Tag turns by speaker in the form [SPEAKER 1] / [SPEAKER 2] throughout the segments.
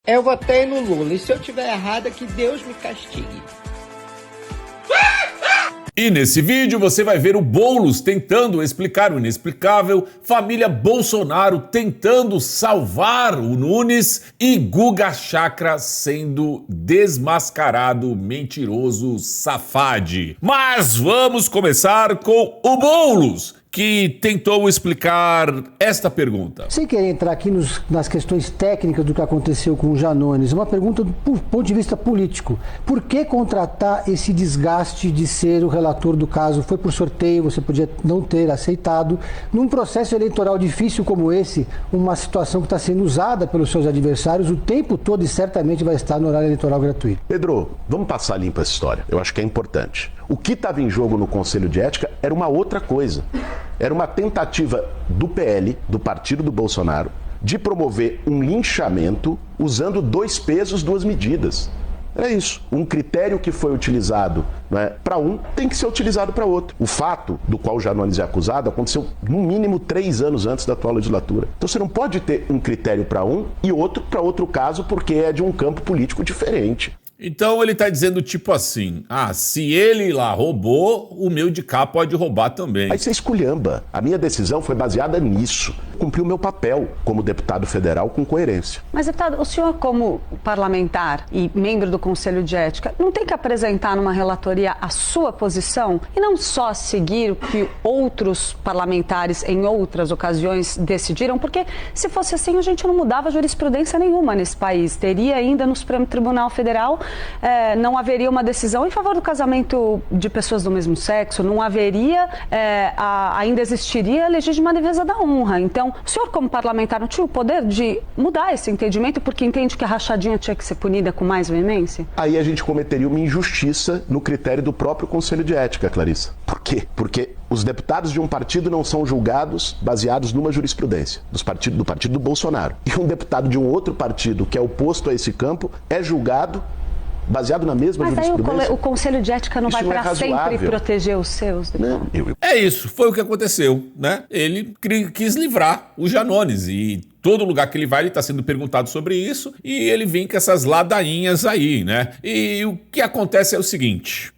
[SPEAKER 1] Eu votei no Lula e se eu tiver errado, que Deus me castigue.
[SPEAKER 2] E nesse vídeo você vai ver o Boulos tentando explicar o inexplicável, família Bolsonaro tentando salvar o Nunes e Guga Chakra sendo desmascarado, mentiroso, safade. Mas vamos começar com o Boulos, que tentou explicar esta pergunta.
[SPEAKER 3] Sem querer entrar aqui nas questões técnicas do que aconteceu com o Janones, uma pergunta do ponto de vista político. Por que contratar esse desgaste de ser o relator do caso? Foi por sorteio, você podia não ter aceitado. Num processo eleitoral difícil como esse, uma situação que está sendo usada pelos seus adversários o tempo todo e certamente vai estar no horário eleitoral gratuito.
[SPEAKER 4] Pedro, vamos passar limpo essa história. Eu acho que é importante. O que estava em jogo no Conselho de Ética era uma outra coisa. Era uma tentativa do PL, do partido do Bolsonaro, de promover um linchamento usando 2 pesos, 2 medidas. Era isso. Um critério que foi utilizado, para um tem que ser utilizado para outro. O fato do qual o Janones é acusado aconteceu no mínimo 3 anos antes da atual legislatura. Então você não pode ter um critério para um e outro para outro caso porque é de um campo político diferente.
[SPEAKER 2] Então ele tá dizendo tipo assim, se ele lá roubou, o meu de cá pode roubar também.
[SPEAKER 4] Aí você esculhamba. A minha decisão foi baseada nisso. Cumpri o meu papel como deputado federal com coerência.
[SPEAKER 5] Mas, deputado, o senhor como parlamentar e membro do Conselho de Ética, não tem que apresentar numa relatoria a sua posição e não só seguir o que outros parlamentares em outras ocasiões decidiram? Porque se fosse assim, a gente não mudava jurisprudência nenhuma nesse país. Teria ainda no Supremo Tribunal Federal, não haveria uma decisão em favor do casamento de pessoas do mesmo sexo, não haveria, ainda existiria a legítima defesa da honra. Então, o senhor como parlamentar não tinha o poder de mudar esse entendimento porque entende que a rachadinha tinha que ser punida com mais veemência?
[SPEAKER 4] Aí a gente cometeria uma injustiça no critério do próprio Conselho de Ética, Clarissa. Por quê? Porque os deputados de um partido não são julgados baseados numa jurisprudência do partido do Bolsonaro. E um deputado de um outro partido que é oposto a esse campo é julgado baseado na mesma jurisprudência.
[SPEAKER 5] Mas aí o Conselho de Ética não vai para sempre proteger os seus?
[SPEAKER 4] Não,
[SPEAKER 2] É isso, foi o que aconteceu, né? Ele quis livrar o Janones e todo lugar que ele vai, ele está sendo perguntado sobre isso e ele vem com essas ladainhas aí, né? E o que acontece é o seguinte,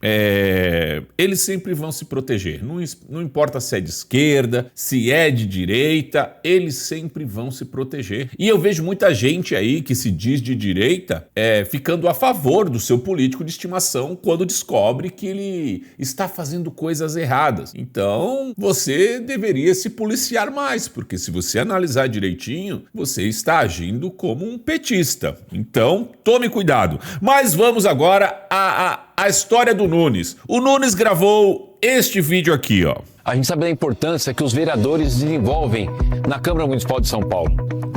[SPEAKER 2] eles sempre vão se proteger, não importa se é de esquerda, se é de direita, eles sempre vão se proteger. E eu vejo muita gente aí que se diz de direita ficando a favor do seu político de estimação quando descobre que ele está fazendo coisas erradas. Então, você deveria se policiar mais, porque se você analisar direitinho, você está agindo como um petista. Então, tome cuidado. Mas vamos agora à história do Nunes. O Nunes gravou este vídeo aqui, ó.
[SPEAKER 6] A gente sabe da importância que os vereadores desenvolvem na Câmara Municipal de São Paulo.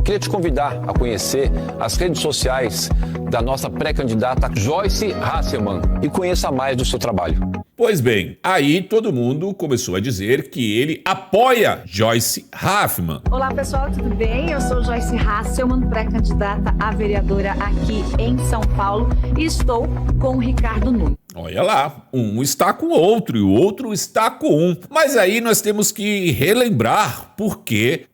[SPEAKER 6] Queria te convidar a conhecer as redes sociais da nossa pré-candidata Joyce Hasselmann e conheça mais do seu trabalho.
[SPEAKER 2] Pois bem, aí todo mundo começou a dizer que ele apoia Joyce Hasselmann.
[SPEAKER 7] Olá pessoal, tudo bem? Eu sou Joyce Hasselmann, pré-candidata a vereadora aqui em São Paulo e estou com o Ricardo Nunes.
[SPEAKER 2] Olha lá, um está com o outro e o outro está com um. Mas aí nós temos que relembrar porque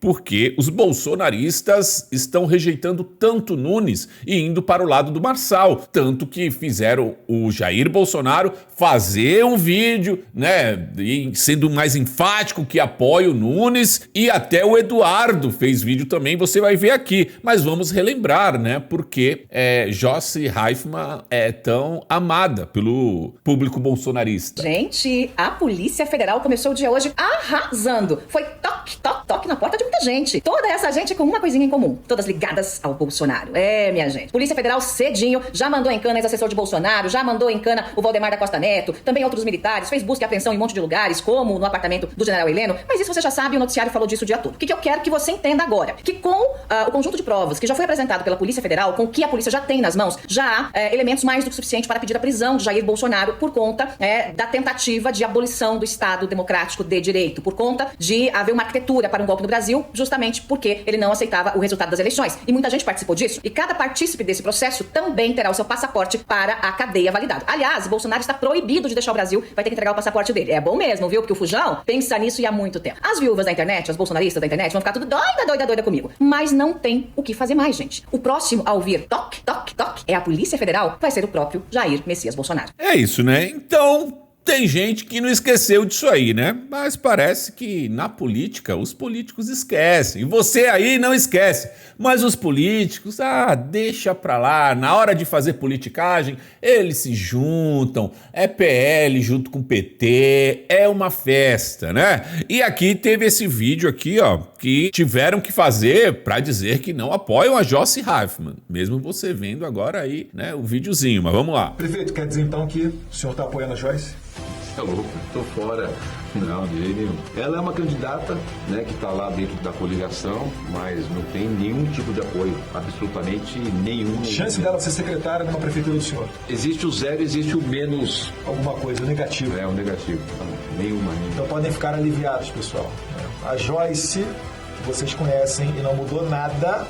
[SPEAKER 2] os bolsonaristas estão rejeitando tanto Nunes e indo para o lado do Marçal. Tanto que fizeram o Jair Bolsonaro fazer um vídeo, né, sendo mais enfático que apoia o Nunes, e até o Eduardo fez vídeo também, você vai ver aqui. Mas vamos relembrar, né, porque Joyce Hasselmann é tão amada pelo público bolsonarista.
[SPEAKER 8] Gente, a Polícia Federal começou o dia hoje arrasando. Foi toque, toque, toque na porta de muita gente. Toda essa gente com uma coisinha em comum. Todas ligadas ao Bolsonaro. Minha gente. Polícia Federal cedinho já mandou em cana ex-assessor de Bolsonaro, já mandou em cana o Valdemar da Costa Neto, também outros militares, fez busca e apreensão em um monte de lugares, como no apartamento do General Heleno. Mas isso você já sabe, o noticiário falou disso o dia todo. O que eu quero que você entenda agora? Que com o conjunto de provas que já foi apresentado pela Polícia Federal, com o que a polícia já tem nas mãos, já há elementos mais do que suficiente para pedir a prisão de Jair Bolsonaro Bolsonaro por conta da tentativa de abolição do Estado Democrático de Direito, por conta de haver uma arquitetura para um golpe no Brasil, justamente porque ele não aceitava o resultado das eleições. E muita gente participou disso. E cada partícipe desse processo também terá o seu passaporte para a cadeia validado. Aliás, Bolsonaro está proibido de deixar o Brasil, vai ter que entregar o passaporte dele. É bom mesmo, viu? Porque o Fujão pensa nisso e há muito tempo. As viúvas da internet, as bolsonaristas da internet vão ficar tudo doida comigo. Mas não tem o que fazer mais, gente. O próximo a ouvir toque, toque, toque é a Polícia Federal, vai ser o próprio Jair Messias Bolsonaro.
[SPEAKER 2] É isso, né? Então, tem gente que não esqueceu disso aí, né? Mas parece que na política os políticos esquecem. Você aí não esquece. Mas os políticos, deixa pra lá. Na hora de fazer politicagem, eles se juntam. É PL junto com PT. É uma festa, né? E aqui teve esse vídeo aqui, ó, que tiveram que fazer pra dizer que não apoiam a Joyce Hasselmann. Mesmo você vendo agora aí, né, o videozinho. Mas vamos lá.
[SPEAKER 9] Prefeito, quer dizer então que o senhor tá apoiando a Joyce?
[SPEAKER 10] Tá louco, tô fora. Não, de jeito nenhum. Ela é uma candidata, né, que tá lá dentro da coligação, mas não tem nenhum tipo de apoio, absolutamente nenhum.
[SPEAKER 9] Chance dela ser secretária numa prefeitura do senhor?
[SPEAKER 10] Existe o zero, existe o menos.
[SPEAKER 9] Alguma coisa, o negativo.
[SPEAKER 10] É, o negativo. Nenhuma.
[SPEAKER 9] Então podem ficar aliviados, pessoal. A Joyce, que vocês conhecem e não mudou nada,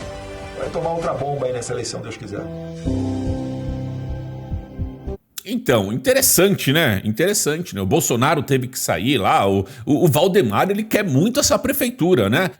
[SPEAKER 9] vai tomar outra bomba aí nessa eleição, Deus quiser.
[SPEAKER 2] Então, interessante, né? Interessante, né? O Bolsonaro teve que sair lá, o Valdemar, ele quer muito essa prefeitura, né?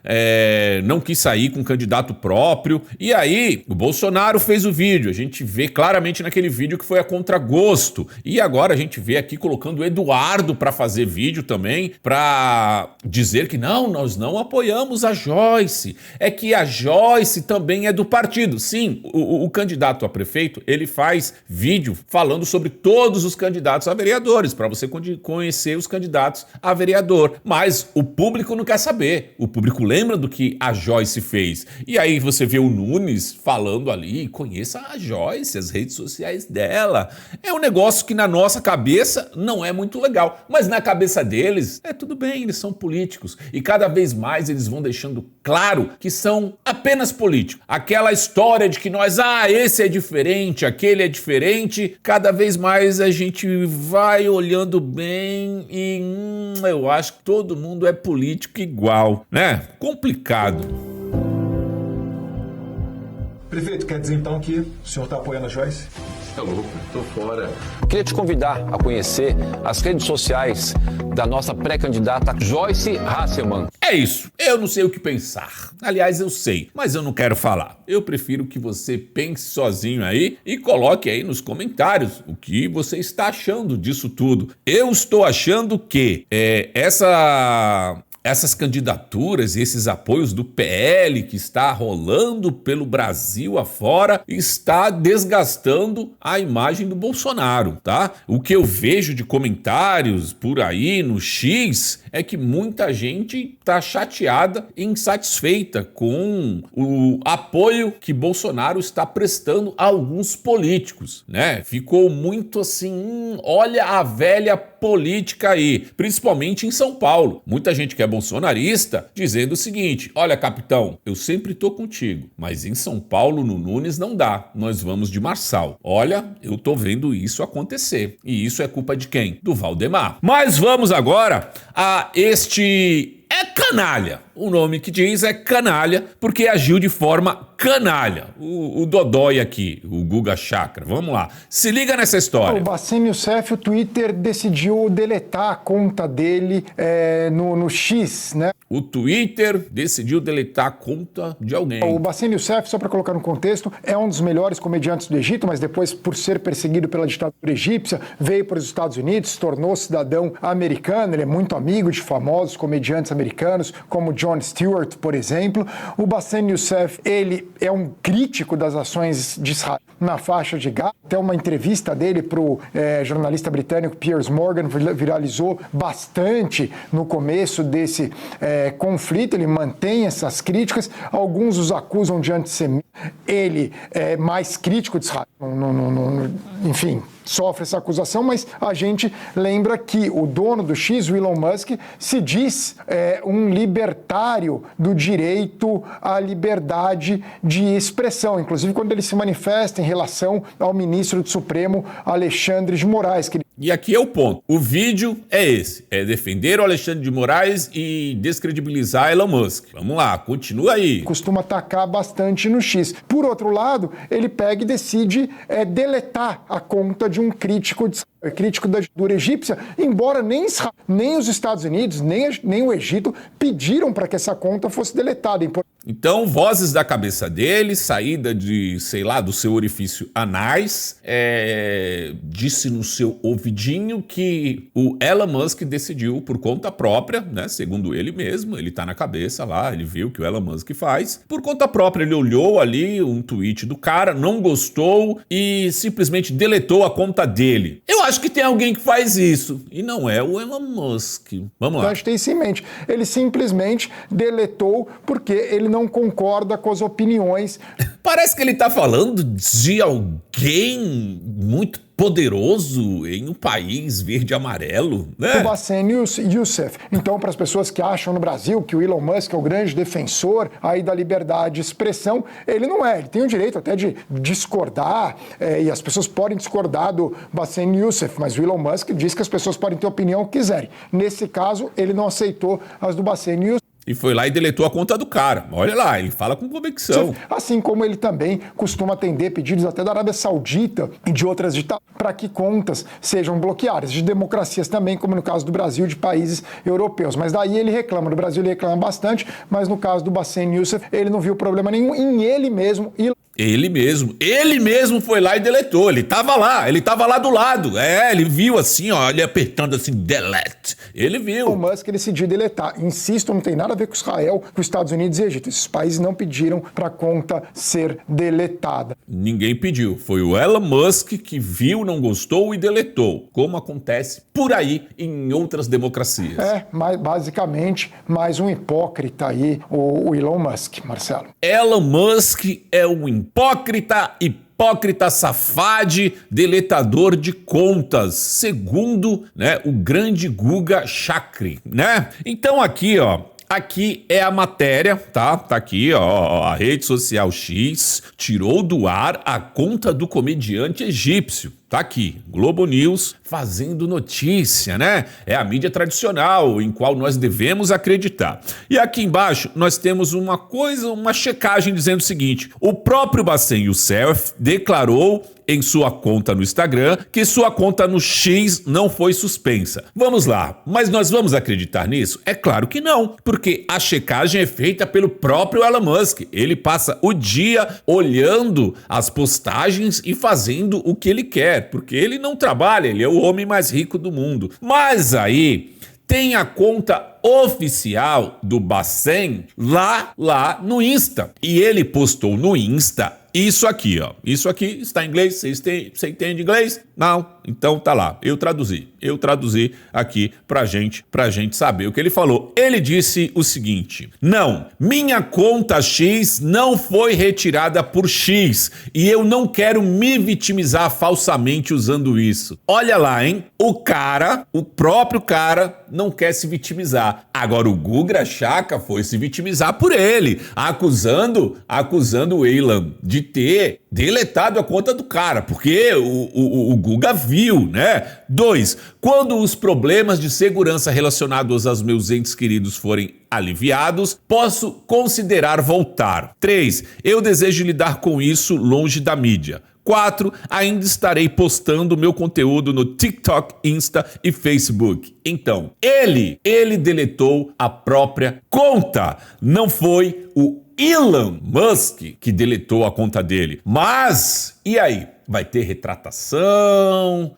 [SPEAKER 2] Não quis sair com um candidato próprio. E aí, o Bolsonaro fez o vídeo. A gente vê claramente naquele vídeo que foi a contragosto. E agora a gente vê aqui colocando o Eduardo para fazer vídeo também, para dizer que não, nós não apoiamos a Joyce. É que a Joyce também é do partido. Sim, o candidato a prefeito, ele faz vídeo falando sobre todos os candidatos a vereadores, para você conhecer os candidatos a vereador. Mas o público não quer saber. O público lembra do que a Joyce fez. E aí você vê o Nunes falando ali, conheça a Joyce, as redes sociais dela. É um negócio que na nossa cabeça não é muito legal. Mas na cabeça deles, tudo bem, eles são políticos. E cada vez mais eles vão deixando claro que são apenas políticos. Aquela história de que nós, esse é diferente, aquele é diferente, cada vez mais a gente vai olhando bem e eu acho que todo mundo é político igual, né? Complicado.
[SPEAKER 9] Prefeito, quer dizer então que o senhor está apoiando a Joyce?
[SPEAKER 10] Tá louco, tô fora.
[SPEAKER 6] Queria te convidar a conhecer as redes sociais da nossa pré-candidata Joyce Hasselmann.
[SPEAKER 2] É isso, eu não sei o que pensar. Aliás, eu sei, mas eu não quero falar. Eu prefiro que você pense sozinho aí e coloque aí nos comentários o que você está achando disso tudo. Eu estou achando que essas candidaturas e esses apoios do PL que está rolando pelo Brasil afora está desgastando a imagem do Bolsonaro, tá? O que eu vejo de comentários por aí no X é que muita gente tá chateada e insatisfeita com o apoio que Bolsonaro está prestando a alguns políticos, né? Ficou muito assim, olha a velha política aí, principalmente em São Paulo. Muita gente que é bolsonarista dizendo o seguinte: olha, capitão, eu sempre tô contigo, mas em São Paulo, no Nunes, não dá. Nós vamos de Marçal. Olha, eu tô vendo isso acontecer. E isso é culpa de quem? Do Valdemar. Mas vamos agora a este canalha. O nome que diz é canalha porque agiu de forma canalha. O Dodói aqui, o Guga Chakra. Vamos lá. Se liga nessa história.
[SPEAKER 11] O Bassem Youssef, o Twitter decidiu deletar a conta dele no X, né?
[SPEAKER 2] O Twitter decidiu deletar a conta de alguém.
[SPEAKER 11] O Bassem Youssef, só para colocar no contexto, é um dos melhores comediantes do Egito, mas depois, por ser perseguido pela ditadura egípcia, veio para os Estados Unidos, se tornou cidadão americano. Ele é muito amigo de famosos comediantes americanos, como Jon Stewart, por exemplo. O Bassem Youssef, ele é um crítico das ações de Israel na faixa de Gaza. Até uma entrevista dele para o jornalista britânico Piers Morgan viralizou bastante no começo desse conflito. Ele mantém essas críticas. Alguns os acusam de antissemitismo. Ele é mais crítico de Israel. Enfim, sofre essa acusação, mas a gente lembra que o dono do X, o Elon Musk, se diz um libertário do direito à liberdade de expressão, inclusive quando ele se manifesta em relação ao ministro do Supremo, Alexandre de Moraes, que ele
[SPEAKER 2] E aqui é o ponto. O vídeo é esse. É defender o Alexandre de Moraes e descredibilizar Elon Musk. Vamos lá, continua aí.
[SPEAKER 11] Costuma atacar bastante no X. Por outro lado, ele pega e decide deletar a conta de um crítico da ditadura egípcia, embora nem os Estados Unidos, nem o Egito pediram para que essa conta fosse deletada.
[SPEAKER 2] Então, vozes da cabeça dele, saída de, sei lá, do seu orifício anais, disse no seu ouvidinho que o Elon Musk decidiu por conta própria, né, segundo ele mesmo, ele tá na cabeça lá, ele viu o que o Elon Musk faz, por conta própria ele olhou ali um tweet do cara, não gostou e simplesmente deletou a conta dele. Eu acho que tem alguém que faz isso, e não é o Elon Musk. Vamos lá.
[SPEAKER 11] Nós tem isso em mente. Ele simplesmente deletou porque ele não concorda com as opiniões.
[SPEAKER 2] Parece que ele tá falando de alguém muito poderoso em um país verde e amarelo, né?
[SPEAKER 11] O Bassem Youssef. Então, para as pessoas que acham no Brasil que o Elon Musk é o grande defensor aí da liberdade de expressão, ele não é. Ele tem o direito até de discordar, e as pessoas podem discordar do Bassem Youssef, mas o Elon Musk diz que as pessoas podem ter a opinião que quiserem. Nesse caso, ele não aceitou as do Bassem Youssef.
[SPEAKER 2] E foi lá e deletou a conta do cara. Olha lá, ele fala com convicção.
[SPEAKER 11] Assim como ele também costuma atender pedidos até da Arábia Saudita e de outras ditaduras para que contas sejam bloqueadas, de democracias também, como no caso do Brasil e de países europeus. Mas daí ele reclama, no Brasil ele reclama bastante, mas no caso do Bassem Youssef, ele não viu problema nenhum em ele mesmo.
[SPEAKER 2] Ele mesmo foi lá e deletou, ele tava lá do lado, ele viu assim, ó, ele apertando assim, delete, ele viu.
[SPEAKER 11] O Musk decidiu deletar, insisto, não tem nada a ver com Israel, com os Estados Unidos e Egito, esses países não pediram para a conta ser deletada.
[SPEAKER 2] Ninguém pediu, foi o Elon Musk que viu, não gostou e deletou, como acontece por aí em outras democracias.
[SPEAKER 11] Mas basicamente, mais um hipócrita aí, o Elon Musk, Marcelo.
[SPEAKER 2] Elon Musk é um hipócrita safade, deletador de contas, segundo, né, o grande Guga Chakri, né? Então aqui, ó, aqui é a matéria, tá? Tá aqui, ó, a rede social X tirou do ar a conta do comediante egípcio. Tá aqui, Globo News fazendo notícia, né? É a mídia tradicional em qual nós devemos acreditar. E aqui embaixo nós temos uma checagem dizendo o seguinte: o próprio Bassem Youssef declarou em sua conta no Instagram que sua conta no X não foi suspensa. Vamos lá, mas nós vamos acreditar nisso? É claro que não, porque a checagem é feita pelo próprio Elon Musk. Ele passa o dia olhando as postagens e fazendo o que ele quer, porque ele não trabalha, ele é o homem mais rico do mundo. Mas aí tem a conta oficial do Bassem lá no Insta. E ele postou no Insta isso aqui, ó. Isso aqui está em inglês. Você entende inglês? Não? Então tá lá. Eu traduzi aqui pra gente saber o que ele falou. Ele disse o seguinte: não, minha conta X não foi retirada por X e eu não quero me vitimizar falsamente usando isso. Olha lá, hein? O próprio cara não quer se vitimizar. Agora o Guga Chakra foi se vitimizar por ele, acusando o Elon de ter deletado a conta do cara, porque o Guga viu, né? 2, quando os problemas de segurança relacionados aos meus entes queridos forem aliviados, posso considerar voltar. 3, eu desejo lidar com isso longe da mídia. 4, ainda estarei postando meu conteúdo no TikTok, Insta e Facebook. Então, ele deletou a própria conta. Não foi o Elon Musk que deletou a conta dele. Mas, e aí? Vai ter retratação?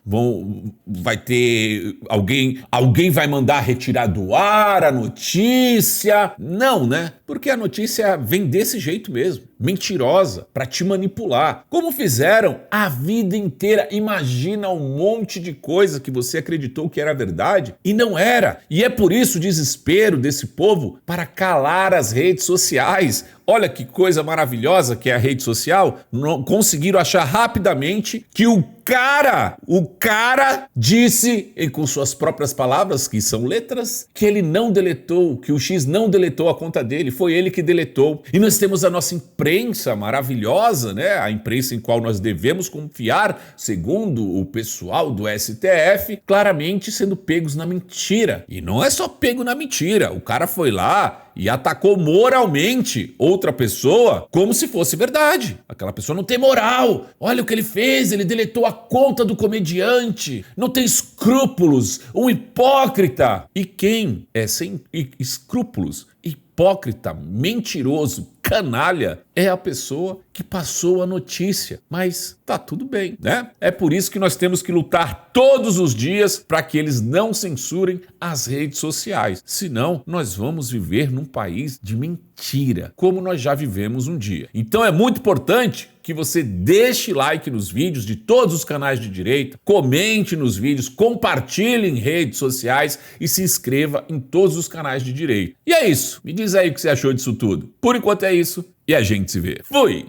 [SPEAKER 2] Vai ter alguém vai mandar retirar do ar a notícia? Não, né? Porque a notícia vem desse jeito mesmo, mentirosa, para te manipular. Como fizeram a vida inteira. Imagina um monte de coisa que você acreditou que era verdade e não era. E é por isso o desespero desse povo para calar as redes sociais. Olha que coisa maravilhosa que é a rede social. Conseguiram achar rapidamente que o cara disse, e com suas próprias palavras, que são letras, que ele não deletou, que o X não deletou a conta dele, foi ele que deletou. E nós temos a nossa imprensa maravilhosa, né? A imprensa em qual nós devemos confiar, segundo o pessoal do STF, claramente sendo pegos na mentira. E não é só pego na mentira, o cara foi lá e atacou moralmente outra pessoa como se fosse verdade. Aquela pessoa não tem moral. Olha o que ele fez, ele deletou a conta do comediante. Não tem escrúpulos, um hipócrita. E quem é sem escrúpulos, hipócrita, mentiroso, canalha, é a pessoa que passou a notícia. Mas tá tudo bem, né? É por isso que nós temos que lutar todos os dias para que eles não censurem as redes sociais. Senão, nós vamos viver num país de mentira, como nós já vivemos um dia. Então é muito importante que você deixe like nos vídeos de todos os canais de direita, comente nos vídeos, compartilhe em redes sociais e se inscreva em todos os canais de direita. E é isso. Me diz aí o que você achou disso tudo. Por enquanto é isso e a gente se vê. Fui!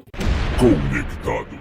[SPEAKER 12] Conectados.